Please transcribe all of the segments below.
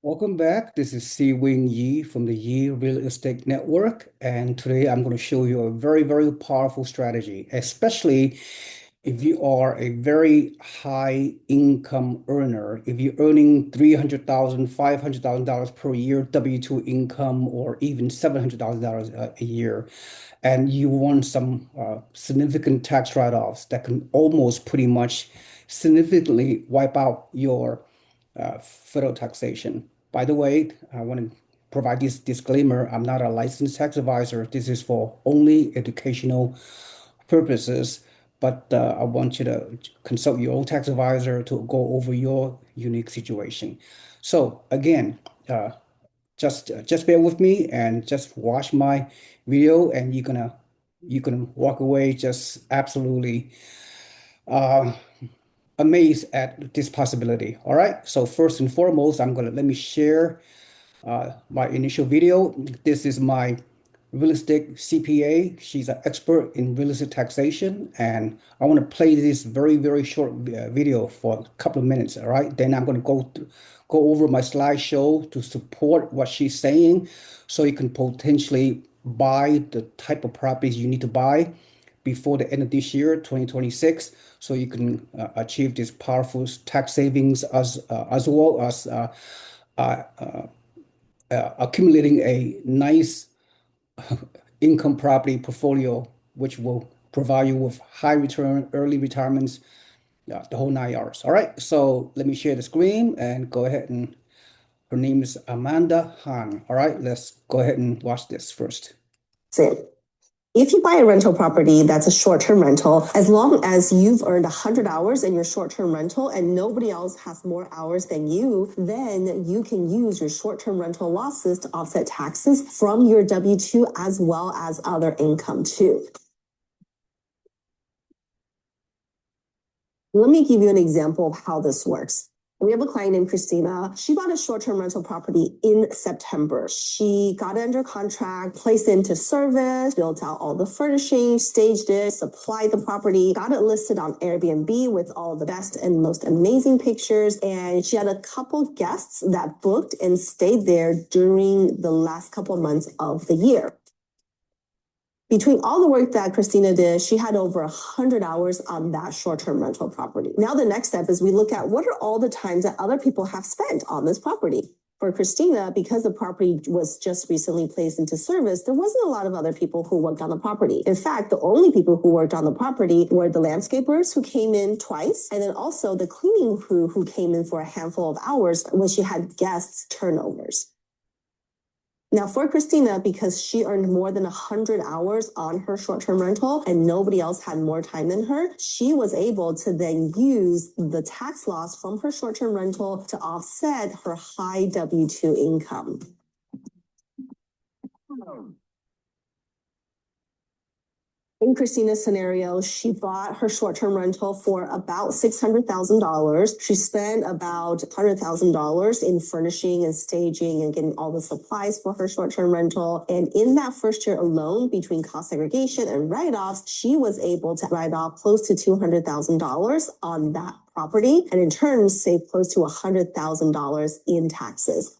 Welcome back. This is SeeWing Yee from the Yee Real Estate Network. And today I'm going to show you a very, very powerful strategy, especially if you are a very high income earner. If you're earning $300,000, $500,000 per year W-2 income, or even $700,000 a year, and you want some significant tax write-offs that can almost pretty much significantly wipe out your federal taxation. By the way, I want to provide this disclaimer. I'm not a licensed tax advisor. This is for only educational purposes, but I want you to consult your own tax advisor to go over your unique situation. So again, just bear with me and just watch my video, and you can walk away just absolutely uh, amazed at this possibility. All right. So first and foremost, let me share my initial video. This is my real estate CPA. She's an expert in real estate taxation, and I want to play this very, very short video for a couple of minutes. All right. Then I'm going to go over my slideshow to support what she's saying, so you can potentially buy the type of properties you need to buy before the end of this year, 2026, so you can achieve this powerful tax savings as well as uh, accumulating a nice income property portfolio, which will provide you with high return, early retirements, the whole 9 yards. All right, so let me share the screen and go ahead, and her name is Amanda Han. All right, let's go ahead and watch this first. If you buy a rental property that's a short-term rental, as long as you've earned 100 hours in your short-term rental and nobody else has more hours than you, then you can use your short-term rental losses to offset taxes from your W-2 as well as other income too. Let me give you an example of how this works. We have a client named Christina. She bought a short-term rental property in September. She got it under contract, placed it into service, built out all the furnishings, staged it, supplied the property, got it listed on Airbnb with all the best and most amazing pictures. And she had a couple guests that booked and stayed there during the last couple of months of the year. Between all the work that Christina did, she had over 100 hours on that short-term rental property. Now the next step is we look at what are all the times that other people have spent on this property. For Christina, because the property was just recently placed into service, there wasn't a lot of other people who worked on the property. In fact, the only people who worked on the property were the landscapers who came in twice, and then also the cleaning crew who came in for a handful of hours when she had guests turnovers. Now for Christina, because she earned more than 100 hours on her short-term rental and nobody else had more time than her, she was able to then use the tax loss from her short-term rental to offset her high W-2 income. In Christina's scenario, she bought her short-term rental for about $600,000. She spent about $100,000 in furnishing and staging and getting all the supplies for her short-term rental. And in that first year alone, between cost segregation and write-offs, she was able to write off close to $200,000 on that property, and in turn save close to $100,000 in taxes.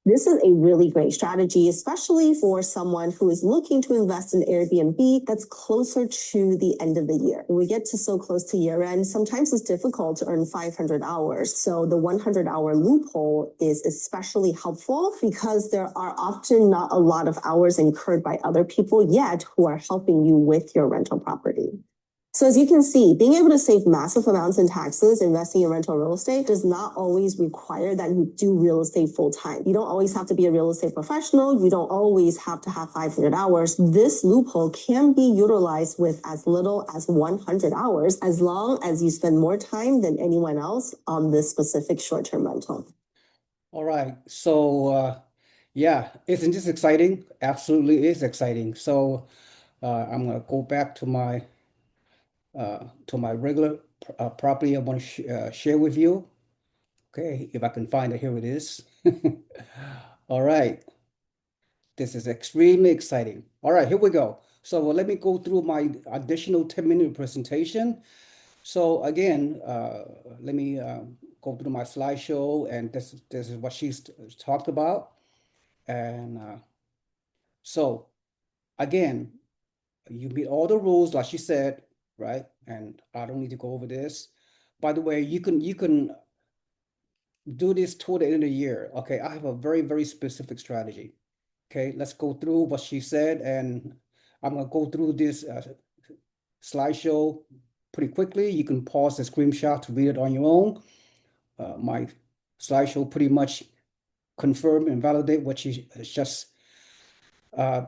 This is a really great strategy, especially for someone who is looking to invest in Airbnb that's closer to the end of the year. When we get to so close to year end, sometimes it's difficult to earn 500 hours. So the 100-hour loophole is especially helpful because there are often not a lot of hours incurred by other people yet who are helping you with your rental property. So as you can see, being able to save massive amounts in taxes investing in rental real estate does not always require that you do real estate full time. You don't always have to be a real estate professional. You don't always have to have 500 hours. This loophole can be utilized with as little as 100 hours, as long as you spend more time than anyone else on this specific short-term rental. All right. So yeah, isn't this exciting? Absolutely is exciting. So I'm going to go back to my regular property I want to share with you. Okay, if I can find it, here it is. All right, this is extremely exciting. All right, here we go. So let me go through my additional 10-minute presentation. So again, let me go through my slideshow, and this is what she's talked about. And so again, you meet all the rules, like she said, right? And I don't need to go over this. By the way, you can do this toward the end of the year. Okay, I have a very, very specific strategy. Okay, let's go through what she said, and I'm gonna go through this slideshow pretty quickly. You can pause the screenshot to read it on your own. My slideshow pretty much confirm and validate what she just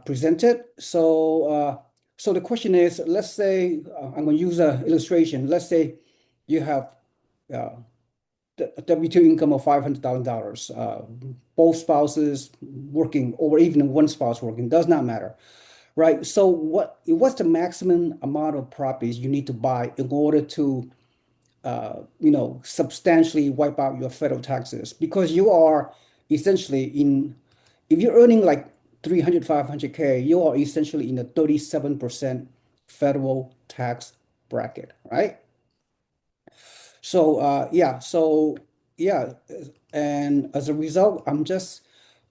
presented. So the question is, let's say I'm going to use an illustration. Let's say you have uh, a W-2 income of $500,000, both spouses working, or even one spouse working, does not matter, right? So what's the maximum amount of properties you need to buy in order to substantially wipe out your federal taxes? Because you are essentially if you're earning like 300, 500K, you are essentially in the 37% federal tax bracket, right? So and as a result,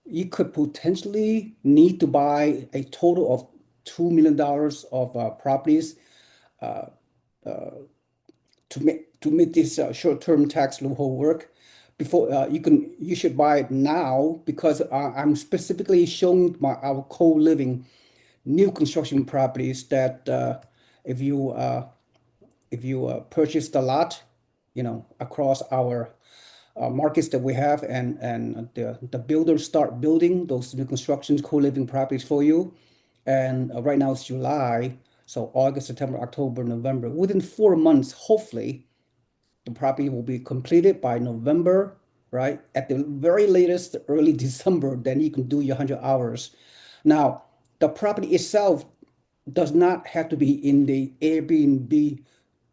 you could potentially need to buy a total of $2 million of properties to make this short-term tax loophole work. Before you should buy it now, because I'm specifically showing our co-living new construction properties that if you purchase the lot, across our markets that we have, and the builders start building those new constructions, co-living properties for you. And right now it's July, so August, September, October, November. Within 4 months, hopefully, the property will be completed by November, right? At the very latest, early December, then you can do your 100 hours. Now, the property itself does not have to be in the Airbnb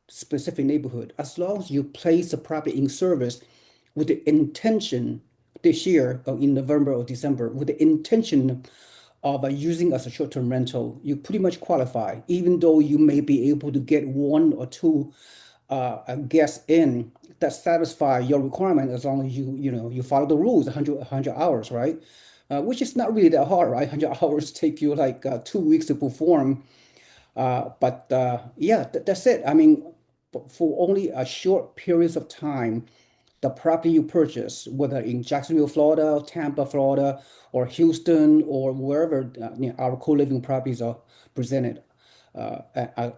specific neighborhood. As long as you place the property in service with the intention this year, or in November or December, with the intention of using as a short-term rental, you pretty much qualify, even though you may be able to get one or two guests in that satisfy your requirement, as long as you follow the rules, 100 hours, right? Which is not really that hard, right? 100 hours take you like 2 weeks to perform. But yeah, that's it. I mean, for only a short periods of time, the property you purchase, whether in Jacksonville, Florida, Tampa, Florida, or Houston, or wherever our co-living properties are presented.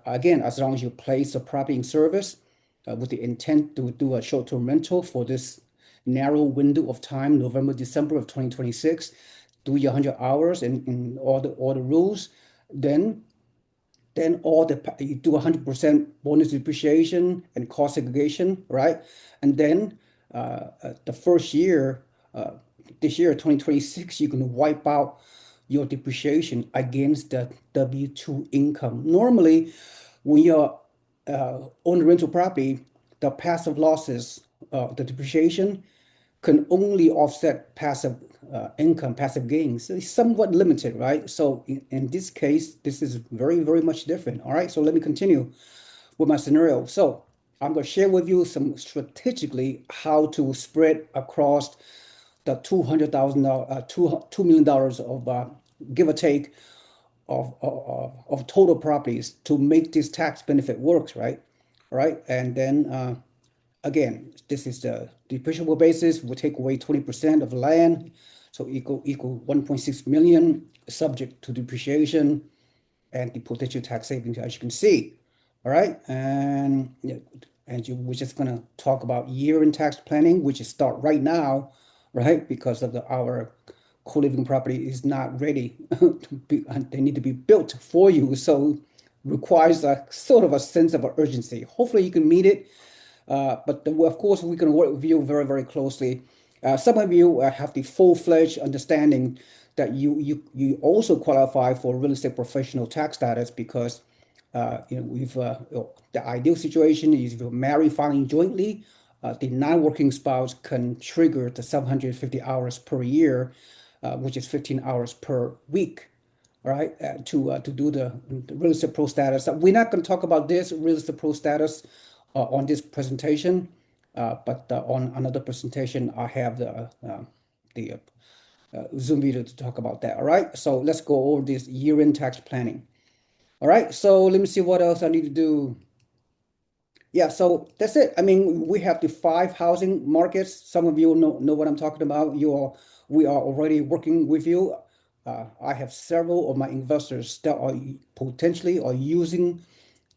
Again, as long as you place the property in service with the intent to do a short-term rental for this narrow window of time, November, December of 2026, do your 100 hours and all the rules, then you do 100% bonus depreciation and cost segregation, right? And then the first year, uh, this year, 2026, you can wipe out your depreciation against the W-2 income. Normally, when you're on a rental property, the passive losses, the depreciation can only offset passive income, passive gains. So it's somewhat limited, right? So in this case, this is very, very much different. All right, so let me continue with my scenario. So I'm going to share with you some strategically how to spread across the $200,000, $2 million of give or take of total properties to make this tax benefit works, right? All right, and then again, this is the depreciable basis. We'll take away 20% of land, so equal 1.6 million, subject to depreciation and the potential tax savings, as you can see. All right, and yeah, we're just gonna talk about year-end tax planning, which is start right now, right? Because of our co-living property is not ready to be, they need to be built for you, so requires a sort of a sense of urgency. Hopefully, you can meet it. But of course, we can work with you very, very closely. Some of you have the full-fledged understanding that you also qualify for real estate professional tax status, because we've the ideal situation is if you're married filing jointly, the non-working spouse can trigger the 750 hours per year, which is 15 hours per week. All right, to do the real estate pro status. We're not going to talk about this real estate pro status on this presentation. but on another presentation, I have the Zoom video to talk about that. All right, so let's go over this year-end tax planning. All right, so let me see what else I need to do. Yeah, so that's it. I mean, we have the five housing markets. Some of you know what I'm talking about. We are already working with you. I have several of my investors that are potentially are using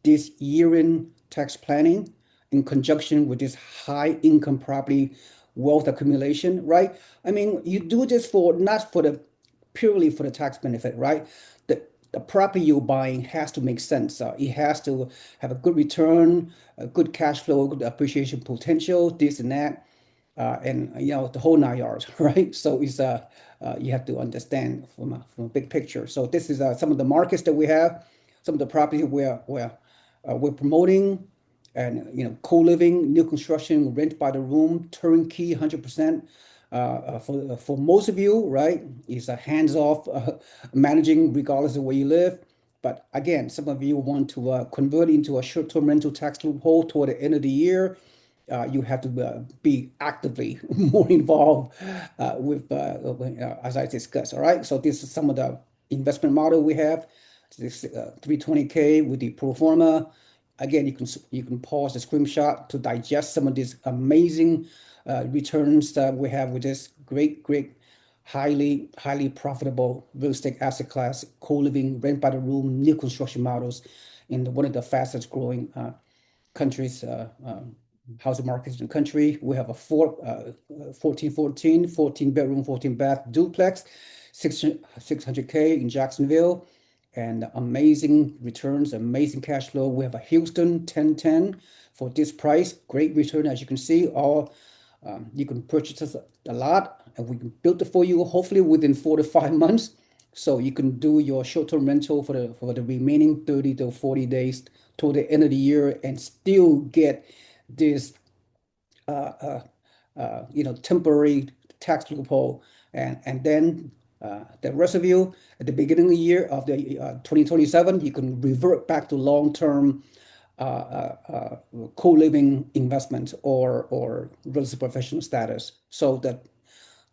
this year-end tax planning in conjunction with this high income property wealth accumulation, right? I mean, you do this for not for the purely for the tax benefit, right? The property you're buying has to make sense. It has to have a good return, a good cash flow, good appreciation potential, this and that, and you know the whole nine yards, right? So it's you have to understand from a big picture. So this is some of the markets that we have, some of the properties we're promoting, and you know co-living, new construction, rent by the room, turnkey, 100%. For most of you, right, is a hands-off managing regardless of where you live. But again, some of you want to convert into a short-term rental tax loophole toward the end of the year. You have to be actively more involved as I discussed. All right. So this is some of the investment model we have. This 320K with the pro forma. Again, you can pause the screenshot to digest some of these amazing returns that we have with this great, highly profitable real estate asset class, co-living, rent by the room, new construction models in one of the fastest growing countries, housing markets in the country. We have a 14 bedroom, 14 bath duplex, 600K in Jacksonville, and amazing returns, amazing cash flow. We have a Houston 1010 for this price, great return as you can see. All you can purchase a lot, and we can build it for you, hopefully within 4 to 5 months. So you can do your short-term rental for the remaining 30 to 40 days toward the end of the year and still get this temporary tax loophole. And then the rest of you at the beginning of the year of the 2027, you can revert back to long-term co-living investment or real estate professional status. So that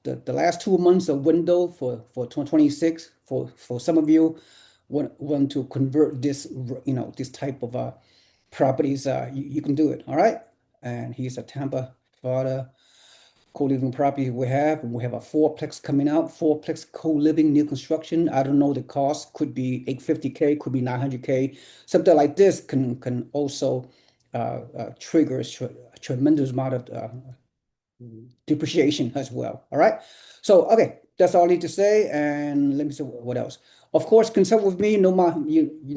the last 2 months of window for 2026 for some of you want to convert this this type of properties, you can do it. All right. And here's a Tampa, Florida co-living property we have a fourplex coming out, fourplex co-living new construction. I don't know the cost, could be 850K, could be 900K. Something like this can also trigger a tremendous amount of depreciation as well. All right. So, okay, that's all I need to say. And let me see what else. Of course, consult with me. You know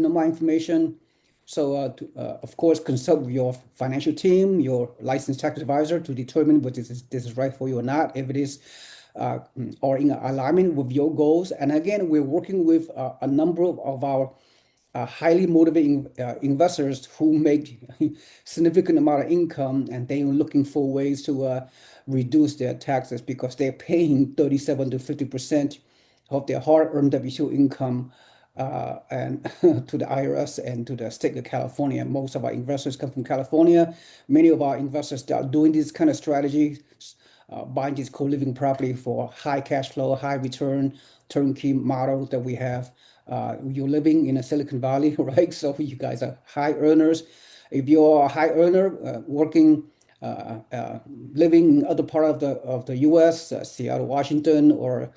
my information. So, of course, consult with your financial team, your licensed tax advisor to determine whether this is right for you or not. If it is, or in alignment with your goals. And again, we're working with a number of our highly motivating investors who make significant amount of income, and they are looking for ways to reduce their taxes because they're paying 37 to 50% of their hard-earned W-2 income and to the IRS and to the state of California. Most of our investors come from California. Many of our investors are doing this kind of strategy, buying this co-living property for high cash flow, high return, turnkey model that we have. You're living in a Silicon Valley, right? So you guys are high earners. If you're a high earner, working, living in other part of the U.S., Seattle, Washington, or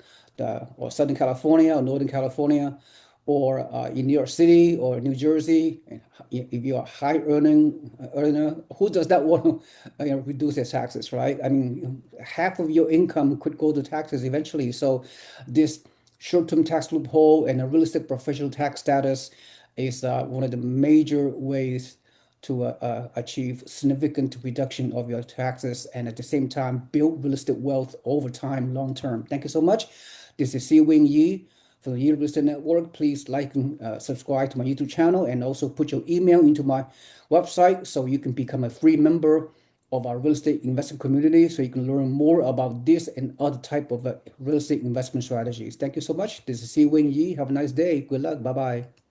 Southern California or Northern California, or in New York City or New Jersey, if you're a high earner, who does that want to reduce their taxes, right? I mean, half of your income could go to taxes eventually. So this short-term tax loophole and a real estate professional tax status is one of the major ways to achieve significant reduction of your taxes and at the same time build real estate wealth over time, long term. Thank you so much. This is SeeWing Yee from the Yee Real Estate Network. Please like and subscribe to my YouTube channel and also put your email into my website so you can become a free member of our real estate investment community so you can learn more about this and other type of real estate investment strategies. Thank you so much. This is SeeWing Yee. Have a nice day. Good luck. Bye-bye.